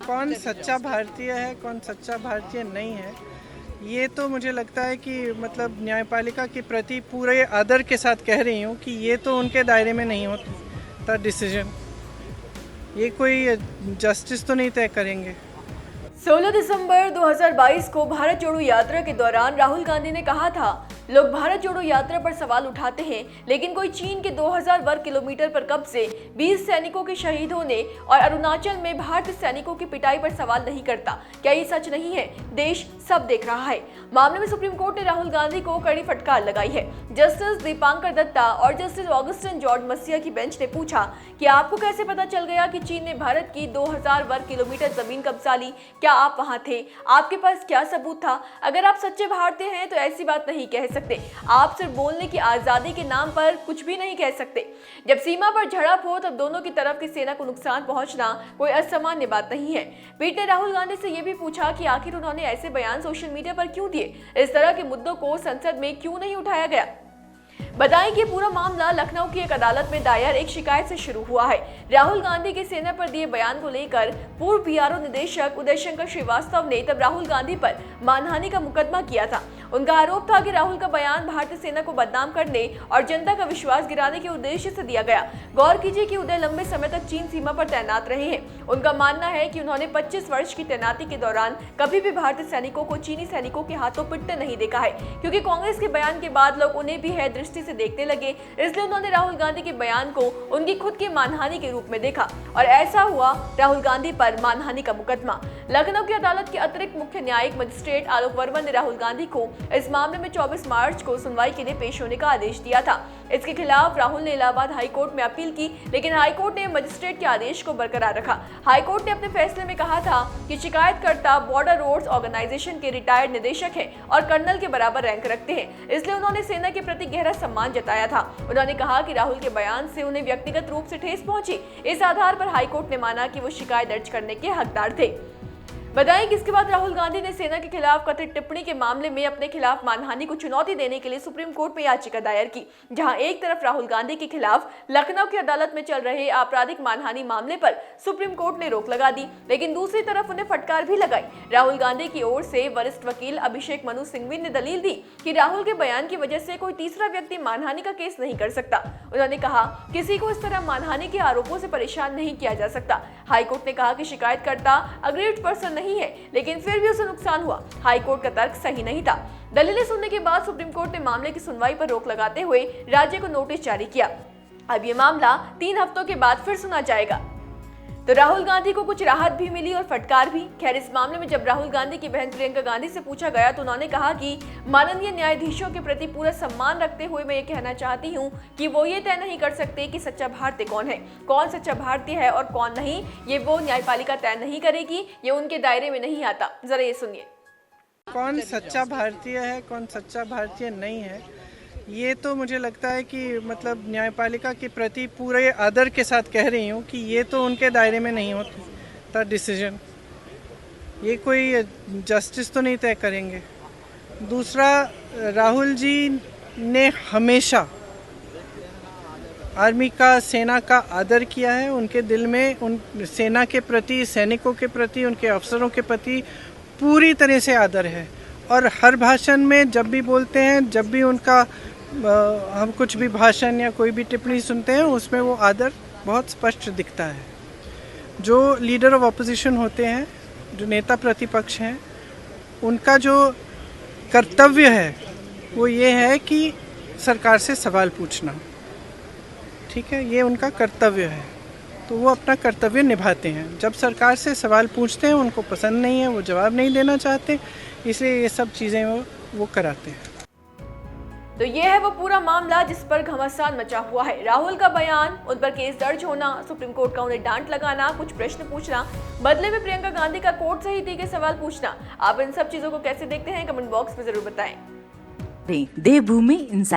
कौन सच्चा भारतीय है, कौन सच्चा भारतीय नहीं है, ये तो मुझे लगता है कि मतलब न्यायपालिका के प्रति पूरे आदर के साथ कह रही हूँ कि ये तो उनके दायरे में नहीं होता डिसीजन। ये कोई जस्टिस तो नहीं तय करेंगे। 16 दिसंबर 2022 को भारत जोड़ो यात्रा के दौरान राहुल गांधी ने कहा था, लोग भारत जोड़ो यात्रा पर सवाल उठाते हैं, लेकिन कोई चीन के 2000 वर्ग किलोमीटर पर कब्जे 20 सैनिकों के शहीद होने और अरुणाचल में भारतीय सैनिकों की पिटाई पर सवाल नहीं करता। क्या ये सच नहीं है? देश सब देख रहा है। मामले में सुप्रीम कोर्ट ने राहुल गांधी को कड़ी फटकार लगाई है। जस्टिस दीपांकर दत्ता और जस्टिस ऑगस्टिन जॉर्ज मसिया की बेंच ने पूछा कि आपको कैसे पता चल गया कि चीन ने भारत की 2000 वर्ग किलोमीटर जमीन कब्जा ली? क्या आप वहां थे? आपके पास क्या सबूत था? अगर आप सच्चे भारतीय हैं तो ऐसी बात नहीं कह सकते। आप सिर्फ बोलने की आजादी के नाम पर कुछ भी नहीं कह सकते। जब सीमा पर झड़प हो तब दोनों की तरफ की सेना को नुकसान पहुंचना कोई असामान्य बात नहीं है। पीठ ने राहुल गांधी से यह भी पूछा कि आखिर उन्होंने ऐसे बयान सोशल मीडिया पर क्यों दिए? इस तरह के मुद्दों को संसद में क्यों नहीं उठाया गया? बताएं कि पूरा मामला लखनऊ की एक अदालत में दायर एक शिकायत से शुरू हुआ है। राहुल गांधी के सेना पर दिए बयान को लेकर पूर्व बीआरओ निदेशक उदय शंकर श्रीवास्तव ने तब राहुल गांधी पर मानहानि का मुकदमा किया था। उनका आरोप था कि राहुल का बयान भारतीय सेना को बदनाम करने और जनता का विश्वास गिराने के उद्देश्य से दिया गया। गौर कीजिए कि उदय लंबे समय तक चीन सीमा पर तैनात रहे हैं। उनका मानना है कि उन्होंने 25 वर्ष की तैनाती के दौरान कभी भी भारतीय सैनिकों को चीनी सैनिकों के हाथों पिटते नहीं देखा है, क्योंकि कांग्रेस के बयान के बाद लोग उन्हें भी है दृष्टि से देखने लगे। इसलिए उन्होंने राहुल गांधी के बयान को उनकी खुद की मानहानि के रूप में देखा और ऐसा हुआ राहुल गांधी पर मानहानि का मुकदमा। लखनऊ की अदालत के अतिरिक्त मुख्य न्यायिक मजिस्ट्रेट आलोक वर्मा ने राहुल गांधी को इस मामले में 24 मार्च को सुनवाई के लिए पेश होने का आदेश दिया था। इसके खिलाफ राहुल ने इलाहाबाद हाईकोर्ट में अपील की, लेकिन हाईकोर्ट ने मजिस्ट्रेट के आदेश को बरकरार रखा। हाईकोर्ट ने अपने फैसले में कहा था कि शिकायतकर्ता बॉर्डर रोड्स ऑर्गेनाइजेशन के रिटायर्ड निदेशक हैं और कर्नल के बराबर रैंक रखते हैं, इसलिए उन्होंने सेना के प्रति गहरा सम्मान जताया था। उन्होंने कहा कि राहुल के बयान से उन्हें व्यक्तिगत रूप से ठेस पहुंची। इस आधार पर हाईकोर्ट ने माना कि वो शिकायत दर्ज करने के हकदार थे। बताएं कि इसके बाद राहुल गांधी ने सेना के खिलाफ कथित टिप्पणी के मामले में अपने खिलाफ मानहानि को चुनौती देने के लिए सुप्रीम कोर्ट में याचिका दायर की, जहां एक तरफ राहुल गांधी के खिलाफ लखनऊ की अदालत में चल रहे आपराधिक मानहानि मामले पर सुप्रीम कोर्ट ने रोक लगा दी, लेकिन दूसरी तरफ उन्हें फटकार भी लगाई। राहुल गांधी की ओर से वरिष्ठ वकील अभिषेक मनु सिंघवी ने दलील दी कि राहुल के बयान की वजह से कोई तीसरा व्यक्ति मानहानि का केस नहीं कर सकता। उन्होंने कहा, किसी को इस तरह मानहानि के आरोपों से परेशान नहीं किया जा सकता। हाईकोर्ट ने कहा कि शिकायतकर्ता अग्रीव्ड पर्सन नहीं है, लेकिन फिर भी उसे नुकसान हुआ। हाईकोर्ट का तर्क सही नहीं था। दलीलें सुनने के बाद सुप्रीम कोर्ट ने मामले की सुनवाई पर रोक लगाते हुए राज्य को नोटिस जारी किया। अब ये मामला 3 हफ्तों के बाद फिर सुना जाएगा। तो राहुल गांधी को कुछ राहत भी मिली और फटकार भी। खैर, इस मामले में जब राहुल गांधी की बहन प्रियंका गांधी से पूछा गया तो उन्होंने कहा कि माननीय न्यायाधीशों के प्रति पूरा सम्मान रखते हुए मैं ये कहना चाहती हूँ कि वो ये तय नहीं कर सकते कि सच्चा भारतीय कौन है, कौन सच्चा भारतीय है और कौन नहीं। ये वो न्यायपालिका तय नहीं करेगी, ये उनके दायरे में नहीं आता। जरा ये सुनिए। कौन सच्चा भारतीय है, कौन सच्चा भारतीय नहीं है, ये तो मुझे लगता है कि मतलब न्यायपालिका के प्रति पूरे आदर के साथ कह रही हूँ कि ये तो उनके दायरे में नहीं होता डिसीजन। ये कोई जस्टिस तो नहीं तय करेंगे। दूसरा, राहुल जी ने हमेशा आर्मी का, सेना का आदर किया है। उनके दिल में उन सेना के प्रति, सैनिकों के प्रति, उनके अफसरों के प्रति पूरी तरह से आदर है और हर भाषण में जब भी बोलते हैं, जब भी उनका हम कुछ भी भाषण या कोई भी टिप्पणी सुनते हैं, उसमें वो आदर बहुत स्पष्ट दिखता है। जो लीडर ऑफ ऑपोजिशन होते हैं, जो नेता प्रतिपक्ष हैं, उनका जो कर्तव्य है वो ये है कि सरकार से सवाल पूछना। ठीक है, ये उनका कर्तव्य है, तो वो अपना कर्तव्य निभाते हैं। जब सरकार से सवाल पूछते हैं, उनको पसंद नहीं है, वो जवाब नहीं देना चाहते, इसलिए ये सब चीज़ें वो कराते हैं। तो ये है वो पूरा मामला जिस पर घमासान मचा हुआ है। राहुल का बयान, उन पर केस दर्ज होना, सुप्रीम कोर्ट का उन्हें डांट लगाना, कुछ प्रश्न पूछना, बदले में प्रियंका गांधी का कोर्ट से ही तीखे सवाल पूछना। आप इन सब चीजों को कैसे देखते हैं, कमेंट बॉक्स में जरूर बताएं। देवभूमि